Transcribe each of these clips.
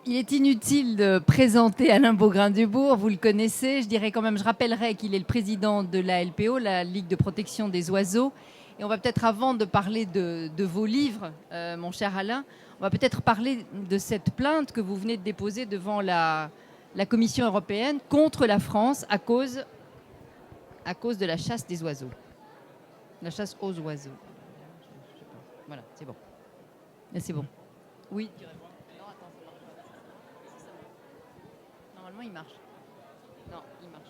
Il est inutile de présenter Alain Baugrain-Dubourg, vous le connaissez. Je rappellerai qu'il est le président de la LPO, la Ligue de protection des oiseaux. Et on va peut-être, avant de parler de vos livres, mon cher Alain, on va peut-être parler de cette plainte que vous venez de déposer devant la Commission européenne contre la France à cause de la chasse des oiseaux. La chasse aux oiseaux. Voilà, c'est bon. Et c'est bon. Oui. Normalement, il marche. Non, il marche.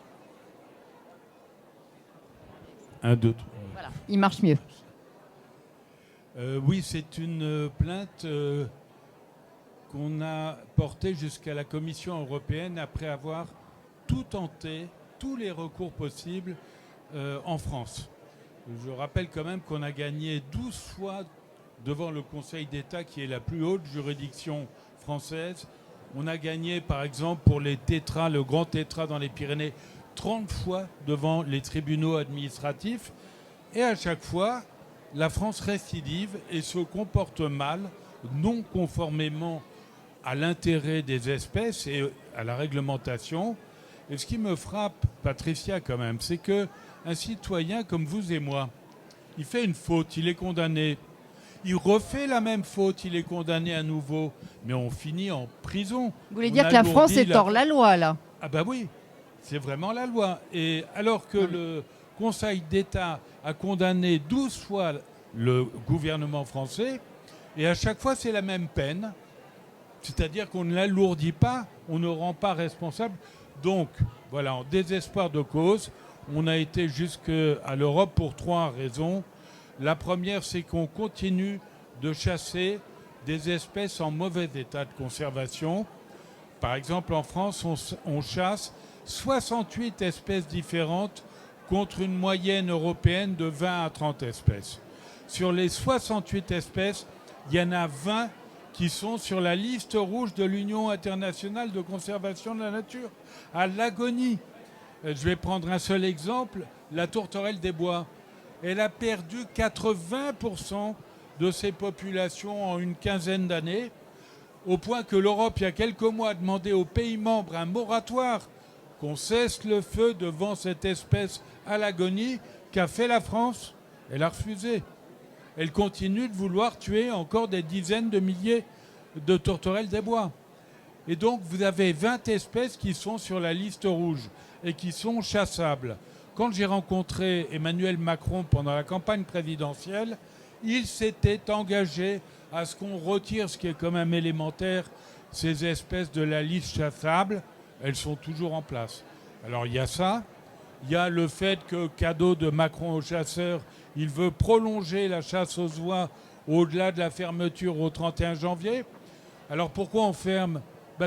1, 2, 3. Voilà, il marche mieux. Oui, c'est une plainte qu'on a portée jusqu'à la Commission européenne après avoir tout tenté, tous les recours possibles en France. Je rappelle quand même qu'on a gagné 12 fois devant le Conseil d'État, qui est la plus haute juridiction française. On a gagné, par exemple, pour les tétras, le grand tétras dans les Pyrénées, 30 fois devant les tribunaux administratifs. Et à chaque fois, la France récidive et se comporte mal, non conformément à l'intérêt des espèces et à la réglementation. Et ce qui me frappe, Patricia, quand même, c'est qu'un citoyen comme vous et moi, il fait une faute, il est condamné. Il refait la même faute, il est condamné à nouveau, mais on finit en prison. Vous voulez dire que la France est hors la loi, là? Ah ben oui, c'est vraiment la loi. Et alors que le Conseil d'État a condamné 12 fois le gouvernement français, et à chaque fois c'est la même peine, c'est-à-dire qu'on ne l'alourdit pas, on ne rend pas responsable. Donc, voilà, en désespoir de cause, on a été jusqu'à l'Europe pour 3 raisons. La première, c'est qu'on continue de chasser des espèces en mauvais état de conservation. Par exemple, en France, on chasse 68 espèces différentes contre une moyenne européenne de 20 à 30 espèces. Sur les 68 espèces, il y en a 20 qui sont sur la liste rouge de l'Union internationale de conservation de la nature, à l'agonie. Je vais prendre un seul exemple, la tourterelle des bois. Elle a perdu 80% de ses populations en une quinzaine d'années, au point que l'Europe, il y a quelques mois, a demandé aux pays membres un moratoire, qu'on cesse le feu devant cette espèce à l'agonie. Qu'a fait la France? Elle a refusé. Elle continue de vouloir tuer encore des dizaines de milliers de tourterelles des bois. Et donc, vous avez 20 espèces qui sont sur la liste rouge et qui sont chassables. Quand j'ai rencontré Emmanuel Macron pendant la campagne présidentielle, il s'était engagé à ce qu'on retire, ce qui est quand même élémentaire, ces espèces de la liste chassable. Elles sont toujours en place. Alors il y a ça, il y a le fait que, cadeau de Macron aux chasseurs, il veut prolonger la chasse aux oies au-delà de la fermeture au 31 janvier. Alors pourquoi on ferme?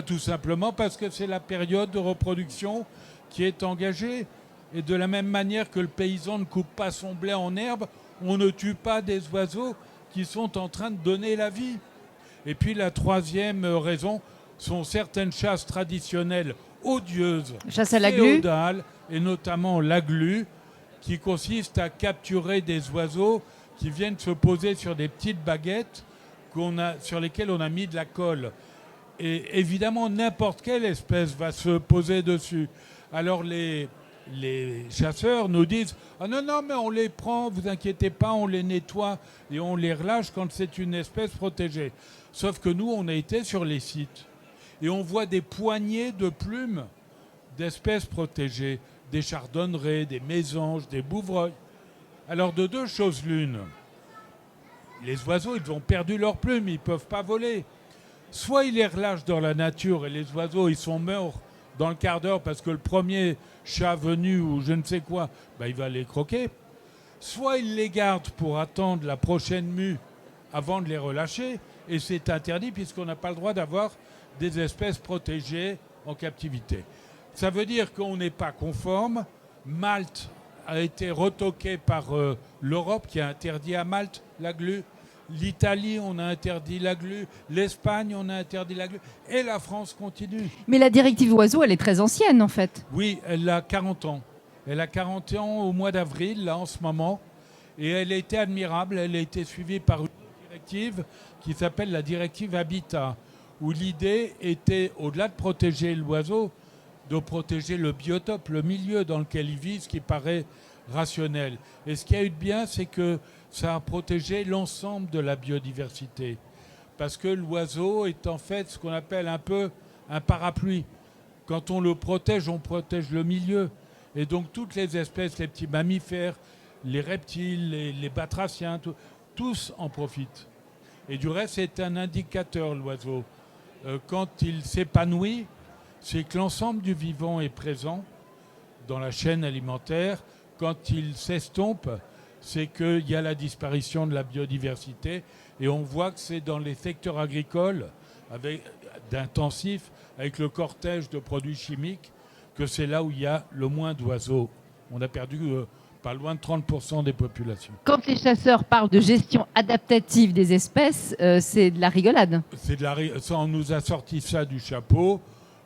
Tout simplement parce que c'est la période de reproduction qui est engagée. Et de la même manière que le paysan ne coupe pas son blé en herbe, on ne tue pas des oiseaux qui sont en train de donner la vie. Et puis la troisième raison sont certaines chasses traditionnelles odieuses, chasse à la glu, féodales, et notamment la glu, qui consiste à capturer des oiseaux qui viennent se poser sur des petites baguettes sur lesquelles on a mis de la colle. Et évidemment, n'importe quelle espèce va se poser dessus. Alors les chasseurs nous disent « Ah non, mais on les prend, vous inquiétez pas, on les nettoie et on les relâche quand c'est une espèce protégée. » Sauf que nous, on a été sur les sites et on voit des poignées de plumes d'espèces protégées, des chardonnerets, des mésanges, des bouvreuils. Alors de deux choses l'une, les oiseaux, ils ont perdu leurs plumes, ils ne peuvent pas voler. Soit ils les relâchent dans la nature et les oiseaux, ils sont morts dans le quart d'heure parce que le premier chat venu ou je ne sais quoi, il va les croquer. Soit ils les gardent pour attendre la prochaine mue avant de les relâcher, et c'est interdit puisqu'on n'a pas le droit d'avoir des espèces protégées en captivité. Ça veut dire qu'on n'est pas conforme. Malte a été retoqué par l'Europe qui a interdit à Malte la glu. L'Italie, on a interdit la glu. L'Espagne, on a interdit la glu. Et la France continue. Mais la directive oiseaux, elle est très ancienne en fait. Oui, elle a 40 ans. Elle a 40 ans au mois d'avril, là en ce moment. Et elle a été admirable. Elle a été suivie par une directive qui s'appelle la directive Habitat, où l'idée était, au-delà de protéger l'oiseau, de protéger le biotope, le milieu dans lequel il vit, ce qui paraît rationnel. Et ce qu'il y a eu de bien, c'est que ça a protégé l'ensemble de la biodiversité. Parce que l'oiseau est en fait ce qu'on appelle un peu un parapluie. Quand on le protège, on protège le milieu. Et donc toutes les espèces, les petits mammifères, les reptiles, les batraciens, tous en profitent. Et du reste, c'est un indicateur, l'oiseau. Quand il s'épanouit, c'est que l'ensemble du vivant est présent dans la chaîne alimentaire. Quand il s'estompe, c'est qu'il y a la disparition de la biodiversité. Et on voit que c'est dans les secteurs agricoles, d'intensifs, avec le cortège de produits chimiques, que c'est là où il y a le moins d'oiseaux. On a perdu pas loin de 30% des populations. Quand les chasseurs parlent de gestion adaptative des espèces, c'est de la rigolade. Ça, on nous a sorti ça du chapeau.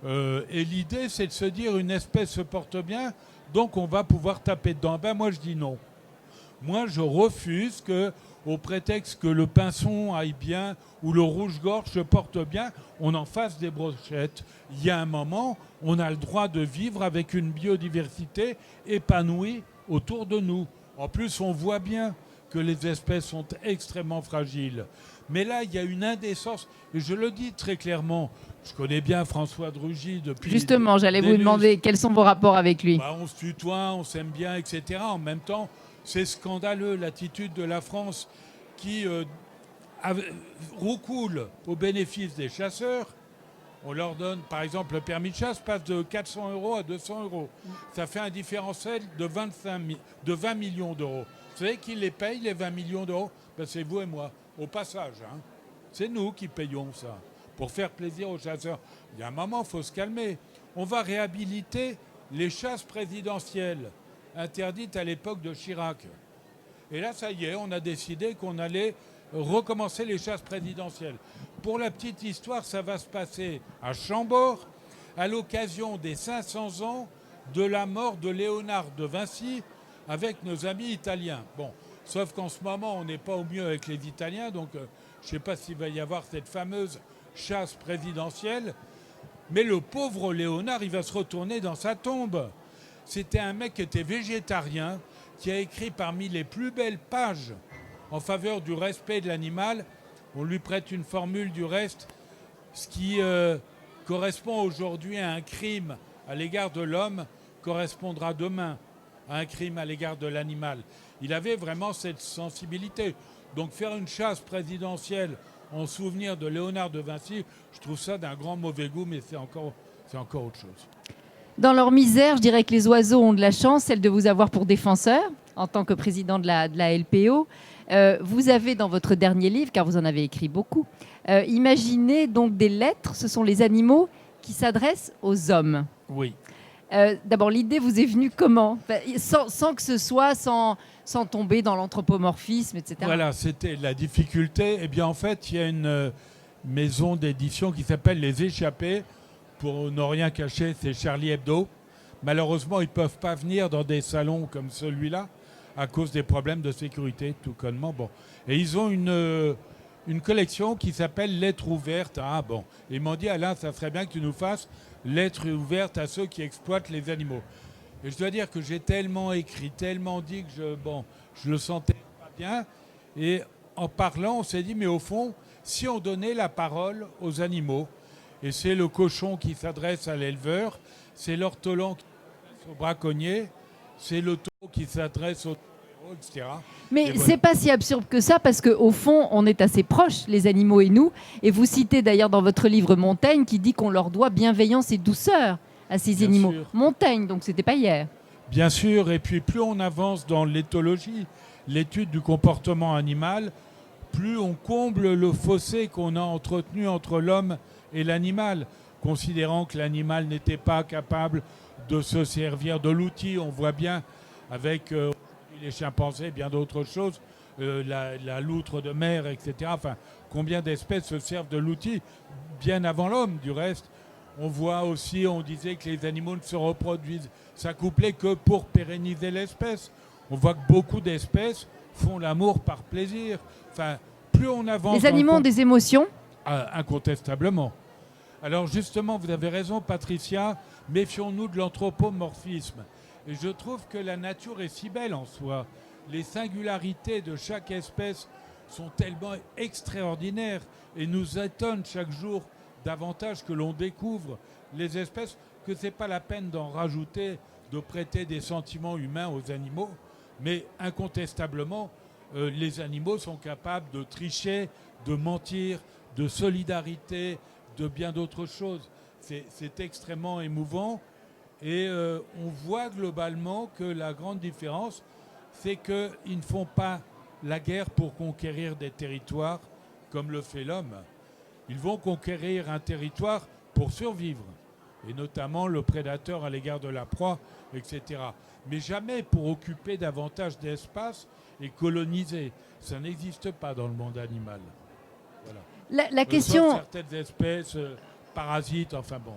Et l'idée, c'est de se dire une espèce se porte bien, donc on va pouvoir taper dedans. Ben moi, je dis non. Moi, je refuse que, au prétexte que le pinson aille bien ou le rouge-gorge se porte bien, on en fasse des brochettes. Il y a un moment, on a le droit de vivre avec une biodiversité épanouie autour de nous. En plus, on voit bien que les espèces sont extrêmement fragiles. Mais là, il y a une indécence, et je le dis très clairement. Je connais bien François de Rugy depuis... Justement, j'allais vous demander quels sont vos rapports avec lui. On se tutoie, on s'aime bien, etc. En même temps, c'est scandaleux l'attitude de la France qui roucoule au bénéfice des chasseurs. On leur donne, par exemple, le permis de chasse passe de 400 € à 200 €. Ça fait un différentiel de 20 millions d'euros. Vous savez qui les paye, les 20 millions d'euros? Ben, c'est vous et moi, au passage. Hein. C'est nous qui payons ça, pour faire plaisir aux chasseurs. Il y a un moment, il faut se calmer. On va réhabiliter les chasses présidentielles, interdites à l'époque de Chirac. Et là, ça y est, on a décidé qu'on allait recommencer les chasses présidentielles. Pour la petite histoire, ça va se passer à Chambord, à l'occasion des 500 ans de la mort de Léonard de Vinci avec nos amis italiens. Bon, sauf qu'en ce moment, on n'est pas au mieux avec les Italiens, donc je ne sais pas s'il va y avoir cette fameuse chasse présidentielle. Mais le pauvre Léonard, il va se retourner dans sa tombe. C'était un mec qui était végétarien, qui a écrit parmi les plus belles pages en faveur du respect de l'animal. On lui prête une formule du reste, ce qui correspond aujourd'hui à un crime à l'égard de l'homme correspondra demain à un crime à l'égard de l'animal. Il avait vraiment cette sensibilité. Donc faire une chasse présidentielle en souvenir de Léonard de Vinci, je trouve ça d'un grand mauvais goût, mais c'est encore autre chose. Dans leur misère, je dirais que les oiseaux ont de la chance, celle de vous avoir pour défenseur, en tant que président de la LPO. Vous avez dans votre dernier livre, car vous en avez écrit beaucoup, imaginé donc des lettres, ce sont les animaux qui s'adressent aux hommes. Oui. D'abord, l'idée vous est venue comment? Sans que ce soit, sans tomber dans l'anthropomorphisme, etc. Voilà, c'était la difficulté. Eh bien, en fait, il y a une maison d'édition qui s'appelle Les Échappés. Pour ne rien cacher, c'est Charlie Hebdo. Malheureusement, ils ne peuvent pas venir dans des salons comme celui-là à cause des problèmes de sécurité, tout connement. Bon. Et ils ont une collection qui s'appelle Lettres ouvertes. Ah bon. Ils m'ont dit, Alain, ça serait bien que tu nous fasses Lettres ouvertes à ceux qui exploitent les animaux. Et je dois dire que j'ai tellement écrit, tellement dit que je le sentais pas bien. Et en parlant, on s'est dit, mais au fond, si on donnait la parole aux animaux, et c'est le cochon qui s'adresse à l'éleveur, c'est l'ortolan qui s'adresse au braconnier, c'est le taureau qui s'adresse au taureau, etc. Mais c'est pas si absurde que ça, parce qu'au fond, on est assez proches, les animaux et nous. Et vous citez d'ailleurs dans votre livre Montaigne, qui dit qu'on leur doit bienveillance et douceur à ces animaux. Sûr. Montaigne, donc c'était pas hier. Bien sûr, et puis plus on avance dans l'éthologie, l'étude du comportement animal, plus on comble le fossé qu'on a entretenu entre l'homme et l'animal. considérant que l'animal n'était pas capable de se servir de l'outil. On voit bien avec les chimpanzés, bien d'autres choses, la loutre de mer, etc. Enfin, combien d'espèces se servent de l'outil bien avant l'homme, du reste. On voit aussi, on disait que les animaux ne se reproduisent s'accoupler que pour pérenniser l'espèce. On voit que beaucoup d'espèces font l'amour par plaisir. Enfin, plus on avance... Les animaux ont des émotions ? Incontestablement. Alors justement, vous avez raison, Patricia, méfions-nous de l'anthropomorphisme. Et je trouve que la nature est si belle en soi. Les singularités de chaque espèce sont tellement extraordinaires et nous étonnent chaque jour davantage que l'on découvre les espèces, que ce n'est pas la peine d'en rajouter, de prêter des sentiments humains aux animaux, mais incontestablement, les animaux sont capables de tricher, de mentir, de solidarité, de bien d'autres choses. C'est extrêmement émouvant et on voit globalement que la grande différence, c'est qu'ils ne font pas la guerre pour conquérir des territoires comme le fait l'homme. Ils vont conquérir un territoire pour survivre, et notamment le prédateur à l'égard de la proie, etc. Mais jamais pour occuper davantage d'espace et coloniser. Ça n'existe pas dans le monde animal. Voilà. La question... Sauf certaines espèces parasites, enfin bon.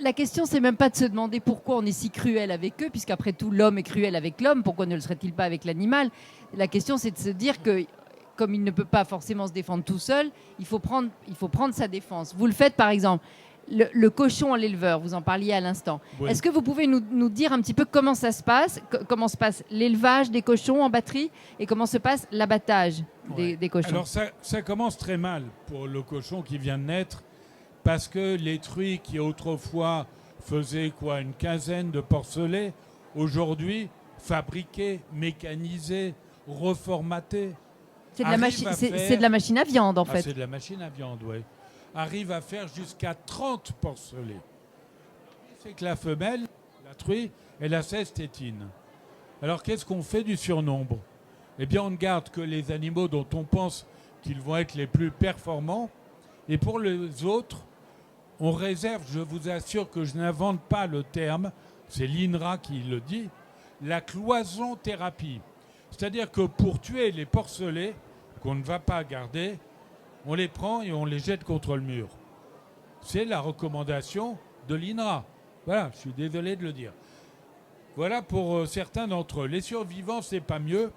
La question, c'est même pas de se demander pourquoi on est si cruel avec eux, puisqu'après tout, l'homme est cruel avec l'homme, pourquoi ne le serait-il pas avec l'animal ? La question, c'est de se dire que comme il ne peut pas forcément se défendre tout seul, il faut prendre sa défense. Vous le faites, par exemple, le cochon à l'éleveur, vous en parliez à l'instant. Oui. Est-ce que vous pouvez nous dire un petit peu comment ça se passe, comment se passe l'élevage des cochons en batterie et comment se passe l'abattage des cochons ? Alors ça commence très mal pour le cochon qui vient de naître, parce que les truies qui autrefois faisaient une quinzaine de porcelets, aujourd'hui fabriqués, mécanisés, reformatés. C'est de la machine à viande, en fait. C'est de la machine à viande, oui. Arrive à faire jusqu'à 30 porcelets. C'est que la femelle, la truie, elle a 16 tétines. Alors, qu'est-ce qu'on fait du surnombre ? Eh bien, on ne garde que les animaux dont on pense qu'ils vont être les plus performants. Et pour les autres, on réserve, je vous assure que je n'invente pas le terme, c'est l'INRA qui le dit, la cloison thérapie. C'est-à-dire que pour tuer les porcelets qu'on ne va pas garder, on les prend et on les jette contre le mur. C'est la recommandation de l'INRA. Voilà, je suis désolé de le dire. Voilà pour certains d'entre eux. Les survivants, c'est pas mieux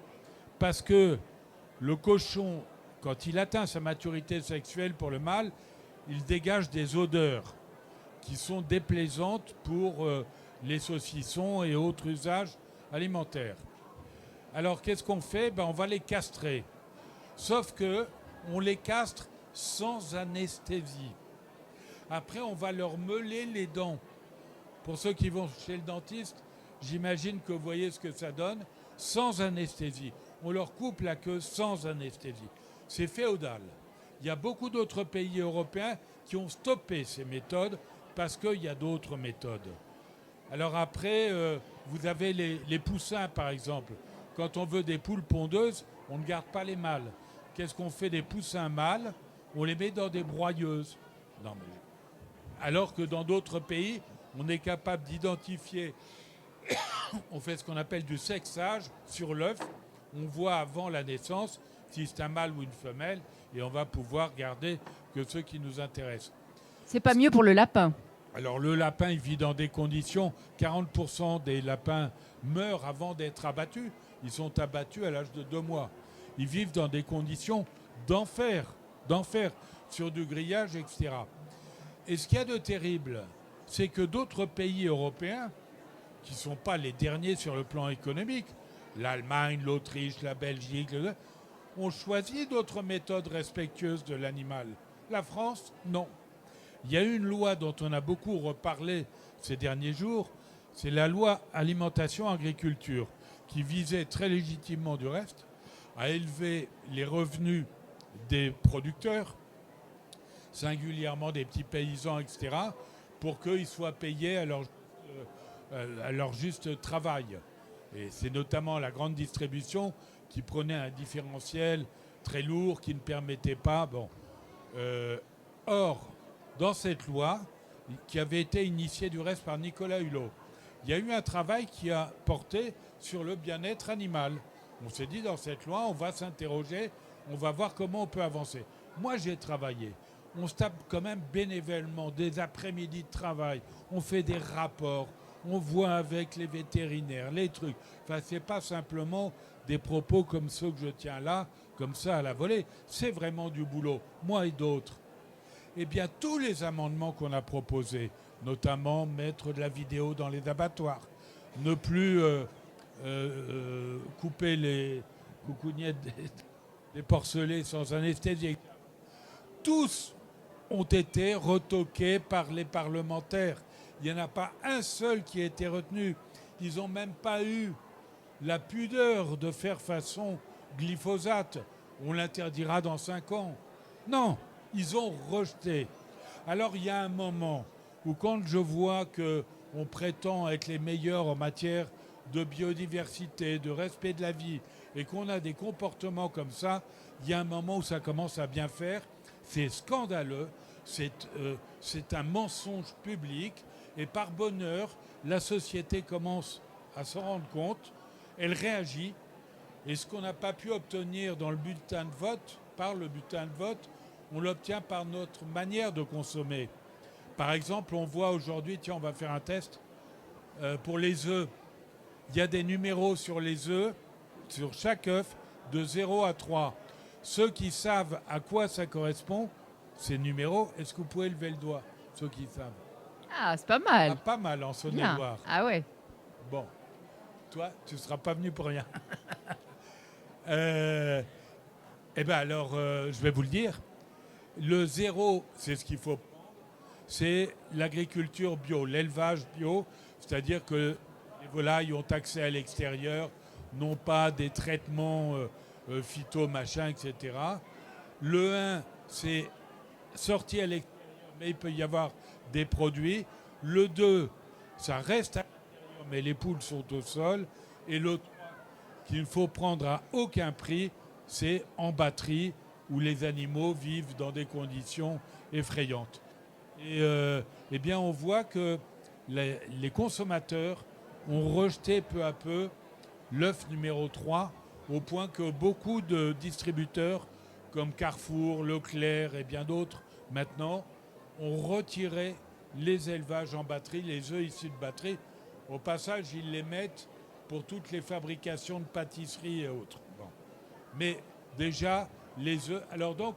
parce que le cochon, quand il atteint sa maturité sexuelle pour le mâle, il dégage des odeurs qui sont déplaisantes pour les saucissons et autres usages alimentaires. Alors, qu'est-ce qu'on fait ? On va les castrer. Sauf qu'on les castre sans anesthésie. Après, on va leur meuler les dents. Pour ceux qui vont chez le dentiste, j'imagine que vous voyez ce que ça donne, sans anesthésie. On leur coupe la queue sans anesthésie. C'est féodal. Il y a beaucoup d'autres pays européens qui ont stoppé ces méthodes parce qu'il y a d'autres méthodes. Alors après, vous avez les poussins, par exemple. Quand on veut des poules pondeuses, on ne garde pas les mâles. Qu'est-ce qu'on fait des poussins mâles ? On les met dans des broyeuses. Non, mais... Alors que dans d'autres pays, on est capable d'identifier, on fait ce qu'on appelle du sexage sur l'œuf. On voit avant la naissance si c'est un mâle ou une femelle et on va pouvoir garder que ceux qui nous intéressent. C'est pas mieux pour le lapin ? Alors le lapin, il vit dans des conditions, 40% des lapins meurent avant d'être abattus. Ils sont abattus à l'âge de 2 mois. Ils vivent dans des conditions d'enfer, sur du grillage, etc. Et ce qu'il y a de terrible, c'est que d'autres pays européens, qui ne sont pas les derniers sur le plan économique, l'Allemagne, l'Autriche, la Belgique, ont choisi d'autres méthodes respectueuses de l'animal. La France, non. Il y a une loi dont on a beaucoup reparlé ces derniers jours, c'est la loi alimentation-agriculture, qui visait très légitimement du reste à élever les revenus des producteurs, singulièrement des petits paysans, etc., pour qu'ils soient payés à leur juste travail. Et c'est notamment la grande distribution qui prenait un différentiel très lourd qui ne permettait pas... Or, dans cette loi, qui avait été initiée du reste par Nicolas Hulot, il y a eu un travail qui a porté sur le bien-être animal. On s'est dit, dans cette loi, on va s'interroger, on va voir comment on peut avancer. Moi, j'ai travaillé. On se tape quand même bénévolement des après-midi de travail. On fait des rapports, on voit avec les vétérinaires, les trucs. Enfin, c'est pas simplement des propos comme ceux que je tiens là, comme ça à la volée. C'est vraiment du boulot, moi et d'autres. Eh bien, tous les amendements qu'on a proposés, notamment mettre de la vidéo dans les abattoirs, ne plus couper les coucougnettes des porcelets sans anesthésie, tous ont été retoqués par les parlementaires. Il n'y en a pas un seul qui a été retenu. Ils n'ont même pas eu la pudeur de faire façon glyphosate. On l'interdira dans 5 ans. Non, ils ont rejeté. Alors il y a un moment où quand je vois qu'on prétend être les meilleurs en matière de biodiversité, de respect de la vie, et qu'on a des comportements comme ça, il y a un moment où ça commence à bien faire. C'est scandaleux, c'est un mensonge public, et par bonheur, la société commence à s'en rendre compte, elle réagit, et ce qu'on n'a pas pu obtenir dans le bulletin de vote, par le bulletin de vote, on l'obtient par notre manière de consommer. Par exemple, on voit aujourd'hui, tiens, on va faire un test pour les œufs. Il y a des numéros sur les œufs, sur chaque œuf, de 0 à 3. Ceux qui savent à quoi ça correspond, ces numéros, est-ce que vous pouvez lever le doigt, ceux qui savent? Ah, c'est pas mal. Ah, pas mal en Bien. Saône-et-Loire. Ah ouais. Bon, toi, tu ne seras pas venu pour rien. Eh bien alors, je vais vous le dire. Le 0, c'est ce qu'il faut. C'est l'agriculture bio, l'élevage bio, c'est-à-dire que les volailles ont accès à l'extérieur, non pas des traitements phyto, machin, etc. Le 1, c'est sorti à l'extérieur, mais il peut y avoir des produits. Le 2, ça reste à l'extérieur, mais les poules sont au sol. Et le 3, qu'il ne faut prendre à aucun prix, c'est en batterie, où les animaux vivent dans des conditions effrayantes. Et eh bien, on voit que les consommateurs ont rejeté peu à peu l'œuf numéro 3, au point que beaucoup de distributeurs, comme Carrefour, Leclerc et bien d'autres, maintenant, ont retiré les élevages en batterie, les œufs issus de batterie. Au passage, ils les mettent pour toutes les fabrications de pâtisseries et autres. Bon. Mais déjà, les œufs... Alors donc,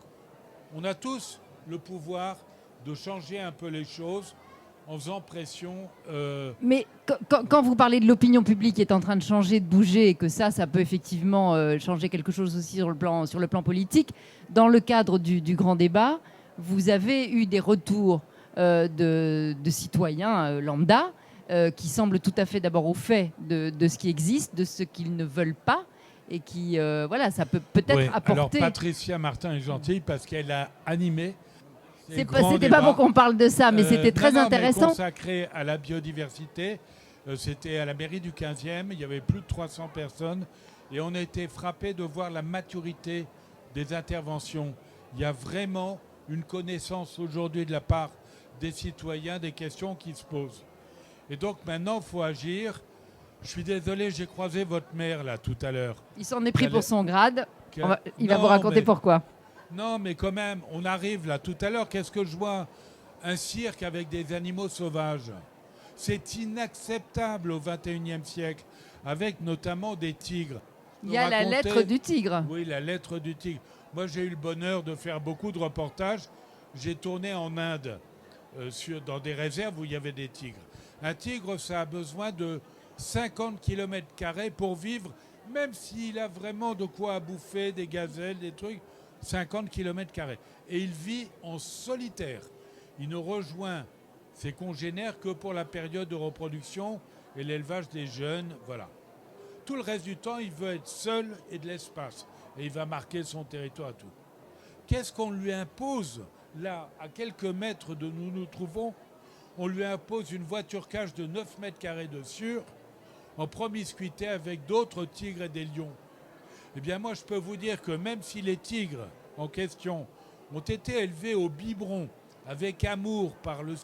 on a tous le pouvoir de changer un peu les choses en faisant pression. Mais quand vous parlez de l'opinion publique qui est en train de changer, de bouger, et que ça peut effectivement changer quelque chose aussi sur le plan politique, dans le cadre du grand débat, vous avez eu des retours de citoyens lambda qui semblent tout à fait d'abord au fait de ce qui existe, de ce qu'ils ne veulent pas, et qui, voilà, ça peut peut-être Oui. apporter... Alors Patricia Martin est gentille parce qu'elle a animé. C'était pas pour qu'on parle de ça, mais c'était très intéressant. Consacré à la biodiversité. C'était à la mairie du 15e. Il y avait plus de 300 personnes. Et on a été frappés de voir la maturité des interventions. Il y a vraiment une connaissance aujourd'hui de la part des citoyens des questions qui se posent. Et donc maintenant, il faut agir. Je suis désolé, j'ai croisé votre maire là tout à l'heure. Il s'en est pris pour son grade. Il va vous raconter pourquoi. Non, mais quand même, on arrive là tout à l'heure. Qu'est-ce que je vois? Un cirque avec des animaux sauvages. C'est inacceptable au XXIe siècle, avec notamment des tigres. Il y a la lettre du tigre. Oui, la lettre du tigre. Moi, j'ai eu le bonheur de faire beaucoup de reportages. J'ai tourné en Inde, dans des réserves où il y avait des tigres. Un tigre, ça a besoin de 50 km² pour vivre, même s'il a vraiment de quoi à bouffer, des gazelles, des trucs. 50 km². Et il vit en solitaire. Il ne rejoint ses congénères que pour la période de reproduction et l'élevage des jeunes. Voilà. Tout le reste du temps, il veut être seul et de l'espace. Et il va marquer son territoire à tout. Qu'est-ce qu'on lui impose là, à quelques mètres de où nous trouvons? On lui impose une voiture-cage de 9 m² de sûr, en promiscuité avec d'autres tigres et des lions. Eh bien, moi, je peux vous dire que même si les tigres en question ont été élevés au biberon avec amour par le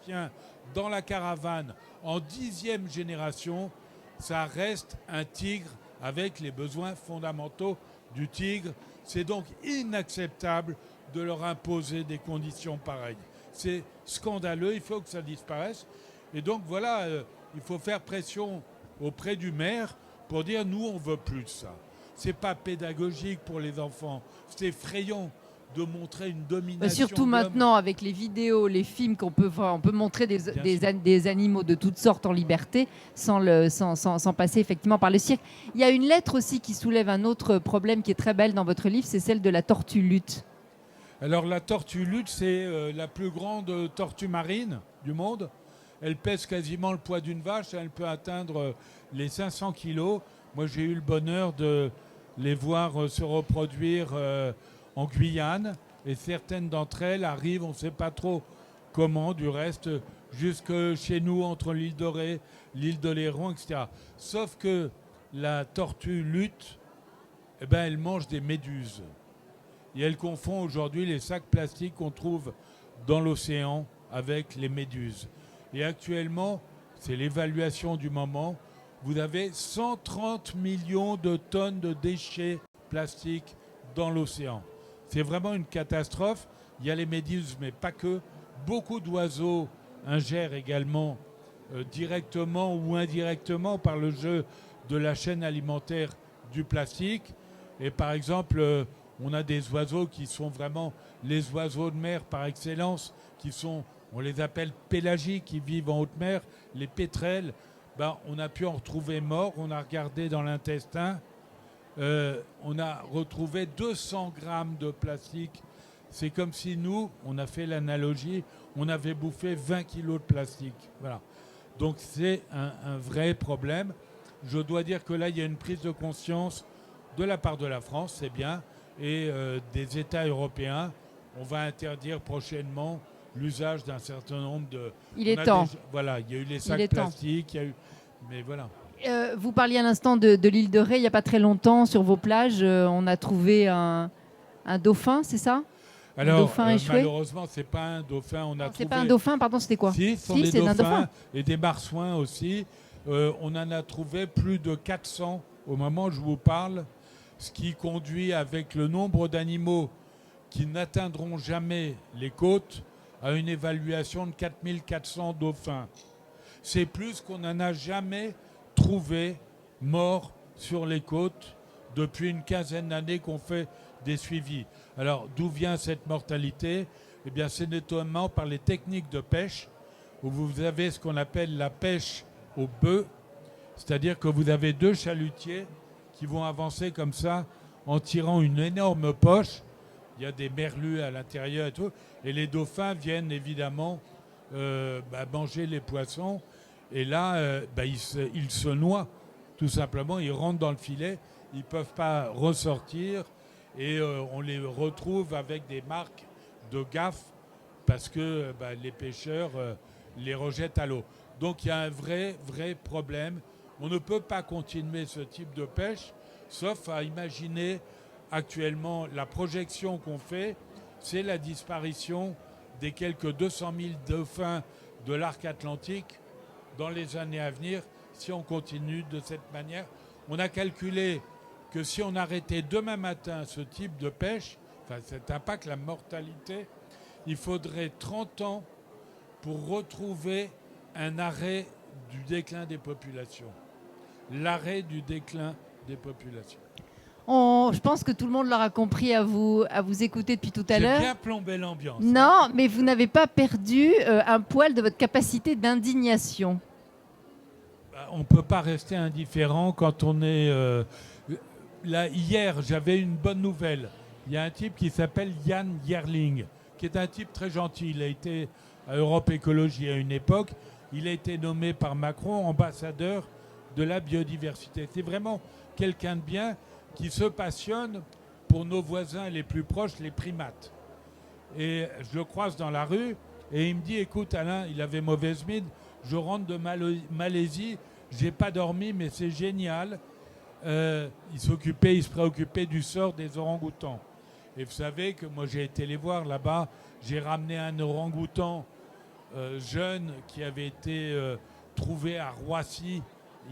chien dans la caravane en 10e génération, ça reste un tigre avec les besoins fondamentaux du tigre. C'est donc inacceptable de leur imposer des conditions pareilles. C'est scandaleux, il faut que ça disparaisse. Et donc voilà, il faut faire pression auprès du maire pour dire nous on veut plus de ça. C'est pas pédagogique pour les enfants, c'est effrayant de montrer une domination. Surtout maintenant avec les vidéos, les films qu'on peut voir, on peut montrer des animaux de toutes sortes en liberté sans passer effectivement par le cirque. Il y a une lettre aussi qui soulève un autre problème qui est très belle dans votre livre, c'est celle de la tortue luth. Alors la tortue luth, c'est la plus grande tortue marine du monde. Elle pèse quasiment le poids d'une vache, elle peut atteindre les 500 kilos. Moi j'ai eu le bonheur de les voir se reproduire en Guyane, et certaines d'entre elles arrivent, on ne sait pas trop comment, du reste, jusque chez nous, entre l'île de Ré, l'île de Léron, etc. Sauf que la tortue luth, elle mange des méduses. Et elle confond aujourd'hui les sacs plastiques qu'on trouve dans l'océan avec les méduses. Et actuellement, c'est l'évaluation du moment, vous avez 130 millions de tonnes de déchets plastiques dans l'océan. C'est vraiment une catastrophe. Il y a les méduses, mais pas que. Beaucoup d'oiseaux ingèrent également directement ou indirectement par le jeu de la chaîne alimentaire du plastique. Et par exemple, on a des oiseaux qui sont vraiment les oiseaux de mer par excellence, qui sont, on les appelle pélagiques, qui vivent en haute mer, les pétrels. On a pu en retrouver morts, on a regardé dans l'intestin. On a retrouvé 200 grammes de plastique. C'est comme si nous, on a fait l'analogie, on avait bouffé 20 kilos de plastique. Voilà. Donc c'est un vrai problème. Je dois dire que là, il y a une prise de conscience de la part de la France, c'est bien, et des États européens. On va interdire prochainement l'usage d'un certain nombre de... Il est temps. Voilà, il y a eu les sacs plastiques, il y a eu... Mais voilà. Vous parliez à l'instant de l'île de Ré, il n'y a pas très longtemps, sur vos plages, on a trouvé un dauphin, c'est ça? Alors, un dauphin échoué. Malheureusement, c'est pas un dauphin. C'est pas un dauphin, pardon, c'était quoi? Si, ce sont des dauphins et des marsouins aussi. On en a trouvé plus de 400 au moment où je vous parle, ce qui conduit, avec le nombre d'animaux qui n'atteindront jamais les côtes, à une évaluation de 4400 dauphins. C'est plus qu'on n'en a jamais trouvé morts sur les côtes depuis une quinzaine d'années qu'on fait des suivis. Alors, d'où vient cette mortalité? Eh bien, c'est notamment par les techniques de pêche, où vous avez ce qu'on appelle la pêche au bœuf, c'est-à-dire que vous avez deux chalutiers qui vont avancer comme ça en tirant une énorme poche. Il y a des merlus à l'intérieur et tout, et les dauphins viennent évidemment manger les poissons. Et là, ils se noient, tout simplement. Ils rentrent dans le filet, ils ne peuvent pas ressortir. Et on les retrouve avec des marques de gaffe parce que les pêcheurs les rejettent à l'eau. Donc il y a un vrai problème. On ne peut pas continuer ce type de pêche, sauf à imaginer actuellement la projection qu'on fait, c'est la disparition des quelques 200 000 dauphins de l'arc atlantique dans les années à venir, si on continue de cette manière. On a calculé que si on arrêtait demain matin ce type de pêche, cet impact, la mortalité, il faudrait 30 ans pour retrouver un arrêt du déclin des populations. L'arrêt du déclin des populations. Je pense que tout le monde l'aura compris à vous écouter depuis tout à l'heure. J'ai bien plombé l'ambiance. Non, mais vous n'avez pas perdu un poil de votre capacité d'indignation. On ne peut pas rester indifférent quand on est... Là, hier, j'avais une bonne nouvelle. Il y a un type qui s'appelle Yann Yerling, qui est un type très gentil. Il a été à Europe Écologie à une époque. Il a été nommé par Macron ambassadeur de la biodiversité. C'est vraiment quelqu'un de bien qui se passionne pour nos voisins les plus proches, les primates. Et je le croise dans la rue et il me dit, écoute Alain, il avait mauvaise mine, je rentre de Malaisie, j'ai pas dormi mais c'est génial. Il se préoccupait du sort des orang-outans. Et vous savez que moi j'ai été les voir là-bas, j'ai ramené un orang-outan jeune qui avait été trouvé à Roissy.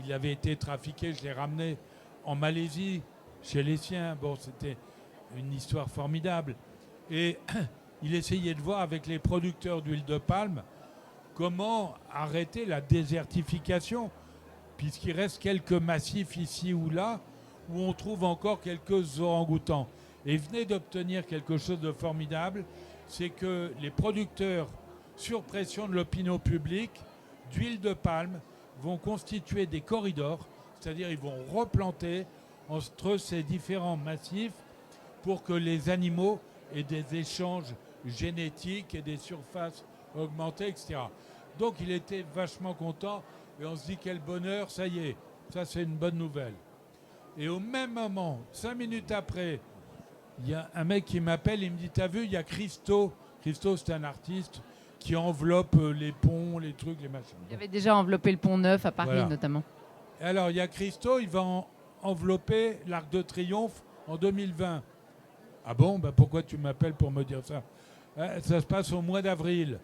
Il avait été trafiqué, je l'ai ramené en Malaisie chez les siens. Bon, c'était une histoire formidable. Et il essayait de voir avec les producteurs d'huile de palme comment arrêter la désertification, puisqu'il reste quelques massifs ici ou là où on trouve encore quelques orang-outans. Et il venait d'obtenir quelque chose de formidable, c'est que les producteurs, sur pression de l'opinion publique, d'huile de palme, vont constituer des corridors, c'est-à-dire ils vont replanter entre ces différents massifs pour que les animaux aient des échanges génétiques et des surfaces augmentées, etc. Donc il était vachement content et on se dit quel bonheur, ça y est, ça c'est une bonne nouvelle. Et au même moment, 5 minutes après, il y a un mec qui m'appelle, il me dit t'as vu, il y a Christo. Christo, c'est un artiste qui enveloppe les ponts, les trucs, les machins. Il avait déjà enveloppé le Pont Neuf à Paris, voilà, notamment. Alors il y a Christo, il va envelopper l'Arc de Triomphe en 2020. Ah bon, ben pourquoi tu m'appelles pour me dire ça? Ça se passe au mois d'avril.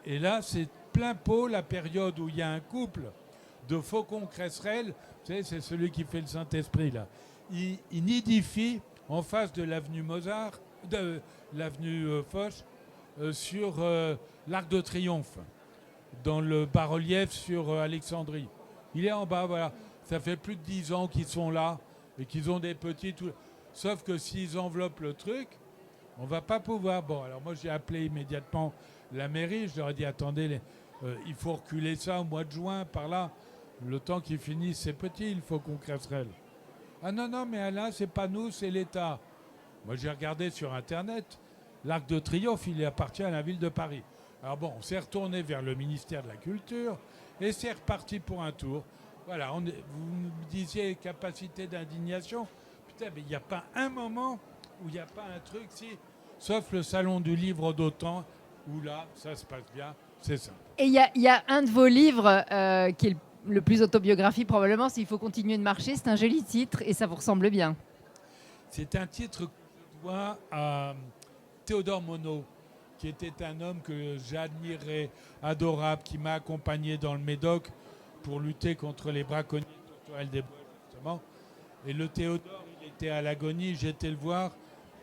Et là, c'est plein pot la période où il y a un couple de faucons cresserelles. Vous savez, c'est celui qui fait le Saint-Esprit, là. Il nidifie en face de l'avenue Mozart, de l'avenue Foch, sur l'Arc de Triomphe, dans le bas-relief sur Alexandrie. Il est en bas, voilà. Ça fait plus de 10 ans qu'ils sont là et qu'ils ont des petits... Sauf que s'ils enveloppent le truc, on va pas pouvoir... Bon, alors moi, j'ai appelé immédiatement la mairie. Je leur ai dit, attendez, il faut reculer ça au mois de juin, par là. Le temps qu'ils finissent, c'est petit, il faut qu'on cresserelle. Ah non, mais Alain, c'est pas nous, c'est l'État. Moi, j'ai regardé sur Internet. L'Arc de Triomphe, il appartient à la ville de Paris. Alors bon, on s'est retourné vers le ministère de la Culture et c'est reparti pour un tour. Voilà, vous me disiez capacité d'indignation. Putain, mais il n'y a pas un moment où il n'y a pas un truc, si, sauf le salon du livre d'Autan, où là, ça se passe bien, c'est ça. Et il y a un de vos livres qui est le plus autobiographie probablement, c'est « Il faut continuer de marcher ». C'est un joli titre et ça vous ressemble bien. C'est un titre que je dois à Théodore Monod, qui était un homme que j'admirais, adorable, qui m'a accompagné dans le Médoc pour lutter contre les braconniers de Tourelle des Bois, justement. Et le Théodore, il était à l'agonie, j'ai été le voir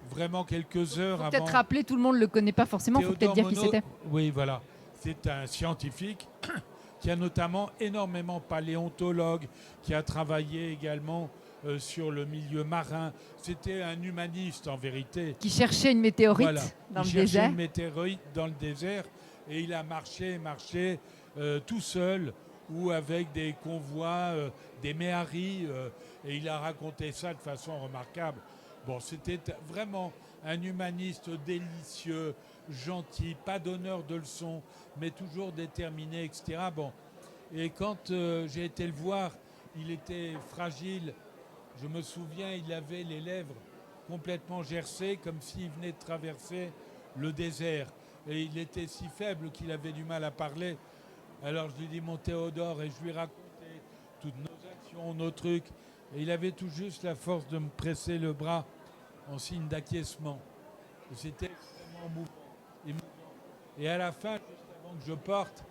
vraiment quelques heures avant. Peut-être rappeler, tout le monde ne le connaît pas forcément, il faut peut-être dire qui c'était. Oui, voilà. C'est un scientifique qui a notamment énormément paléontologue, qui a travaillé également sur le milieu marin. C'était un humaniste en vérité. Qui cherchait une météorite, voilà, dans le désert. Il cherchait une météorite dans le désert et il a marché tout seul ou avec des convois, des méharis, et il a raconté ça de façon remarquable. Bon, c'était vraiment un humaniste délicieux, gentil, pas donneur de leçons, mais toujours déterminé, etc. Bon. Et quand j'ai été le voir, il était fragile. Je me souviens, il avait les lèvres complètement gercées, comme s'il venait de traverser le désert. Et il était si faible qu'il avait du mal à parler. Alors je lui dis, mon Théodore, et je lui racontais toutes nos actions, nos trucs. Et il avait tout juste la force de me presser le bras en signe d'acquiescement. Et c'était extrêmement mouvant. Et à la fin, juste avant que je parte,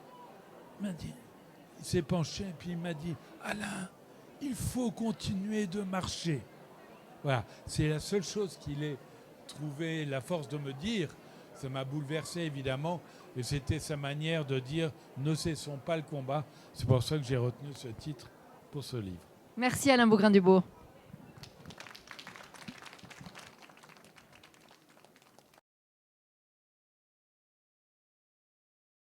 il s'est penché et puis il m'a dit, Alain, il faut continuer de marcher. Voilà, c'est la seule chose qu'il ait trouvé la force de me dire. Ça m'a bouleversé évidemment, et c'était sa manière de dire ne cessons pas le combat. C'est pour ça que j'ai retenu ce titre pour ce livre. Merci Alain Baugrain-Dubourg.